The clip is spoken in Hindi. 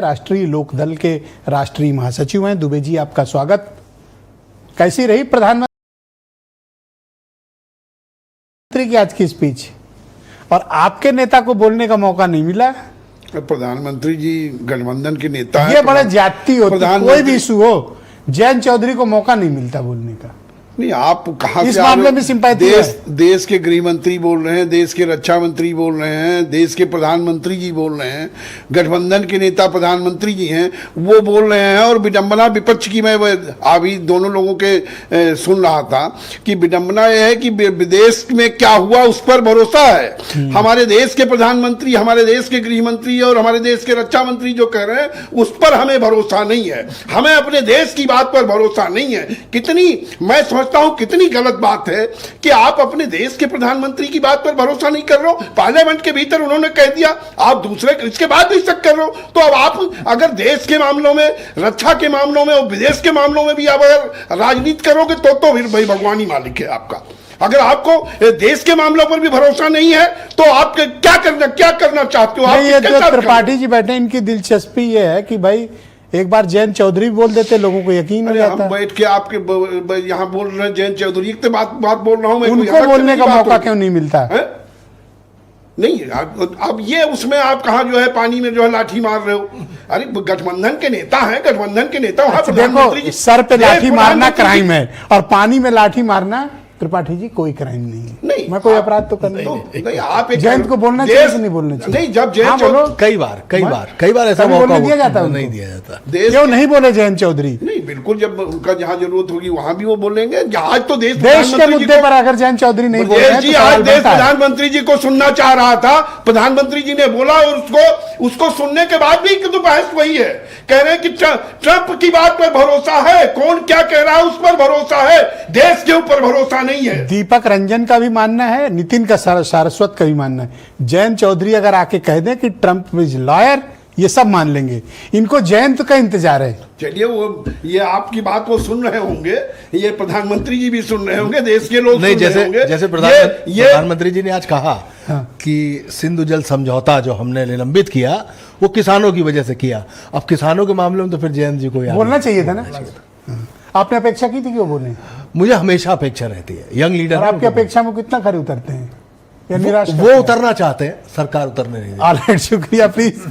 राष्ट्रीय लोकदल के राष्ट्रीय महासचिव हैं। दुबे जी, आपका स्वागत। कैसी रही प्रधानमंत्री की आज की स्पीच? और आपके नेता को बोलने का मौका नहीं मिला। प्रधानमंत्री जी गठबंधन के नेता हैं। ये बड़े जाति होती, कोई भी इशू हो, जयंत चौधरी को मौका नहीं मिलता बोलने का। नहीं, आप कहां इस से मामले में सिंपैथी है? देश के गृह मंत्री बोल रहे हैं, देश के रक्षा मंत्री बोल रहे हैं, देश के प्रधानमंत्री जी बोल रहे हैं, गठबंधन के नेता प्रधानमंत्री जी हैं, वो बोल रहे हैं। और विडंबना विपक्ष की, मैं अभी दोनों लोगों के सुन रहा था कि विडंबना यह है कि विदेश में क्या हुआ उस पर भरोसा है। हमारे देश के प्रधानमंत्री, हमारे देश के गृह मंत्री और हमारे देश के रक्षा मंत्री जो कह रहे हैं उस पर हमें भरोसा नहीं है। हमें अपने देश की बात पर भरोसा नहीं है। कितनी, मैं समझता हूं कितनी गलत बात है कि आप अपने देश के प्रधानमंत्री की बात पर भरोसा नहीं कर रहे हो। पार्लियामेंट के भीतर उन्होंने कह दिया, आप दूसरे इसके बाद भी शक कर रहे हो। तो अब आप अगर देश के मामलों में, रक्षा के मामलों में और विदेश के मामलों में भी आप अगर राजनीति करोगे तो फिर भाई भगवान ही मालिक है आपका। अगर आपको देश के मामलों पर भी भरोसा नहीं है तो आप क्या करना चाहते हो? आप त्रिपाठी जी बैठे, इनकी दिलचस्पी ये है कि भाई एक बार जयंत चौधरी बोल देते, लोगों को यकीन हो जाता। हम बैठ के आपके यहाँ बोल रहे हैं जयंत चौधरी की बात बोल रहा हूँ मैं। उनको बोलने का मौका क्यों नहीं मिलता है? नहीं, अब ये उसमें आप कहा जो है पानी में जो है लाठी मार रहे हो। अरे गठबंधन के नेता हैं, गठबंधन के नेता। अच्छा, देखो, सर पे लाठी मारना क्राइम है और पानी में लाठी मारना, त्रिपाठी जी, कोई क्राइम नहीं है। नहीं, मैं कोई अपराध तो कर नहीं। आप जयंत को बोलना चाहिए कि नहीं बोलना चाहिए? नहीं, जब जयंत कई बार ऐसा मौका दिया जाता है, नहीं दिया जाता। क्यों नहीं बोले जयंत चौधरी? नहीं, बिल्कुल, जब उनका जहां जरूरत होगी वहां भी वो बोलेंगे। आज तो देश के मुद्दे पर अगर जयंत चौधरी नहीं बोल रहे हैं तो आज देश प्रधानमंत्री जी को सुनना चाह रहा था। प्रधानमंत्री जी ने बोला और उसको सुनने के बाद भी तो बहस वही है। कह रहे हैं कि ट्रंप की बात पर भरोसा है, कौन क्या कह रहा है उस पर भरोसा है, देश के ऊपर भरोसा नहीं है। दीपक रंजन का भी मानना है, नितिन का, सारस्वत का भी मानना है। जयंत चौधरी अगर आके कह दें कि ट्रंप इज लॉयर, ये सब मान लेंगे। इनको जयंत का इंतजार है। चलिए, वो ये आपकी बात वो सुन रहे होंगे, ये प्रधानमंत्री जी भी सुन रहे होंगे, देश के लोग नहीं, जैसे प्रधानमंत्री जी ने आज कहा कि सिंधु जल समझौता जो हमने निलंबित किया वो किसानों की वजह से किया। अब किसानों के मामले में तो फिर जयंत जी को बोलना चाहिए था ना। आपने अपेक्षा की थी कि वो बोले? मुझे हमेशा अपेक्षा रहती है यंग लीडर। आपकी अपेक्षा में कितना खरे उतरते हैं या निराश? वो उतरना चाहते हैं, सरकार उतरने नहीं देती। शुक्रिया, प्लीज।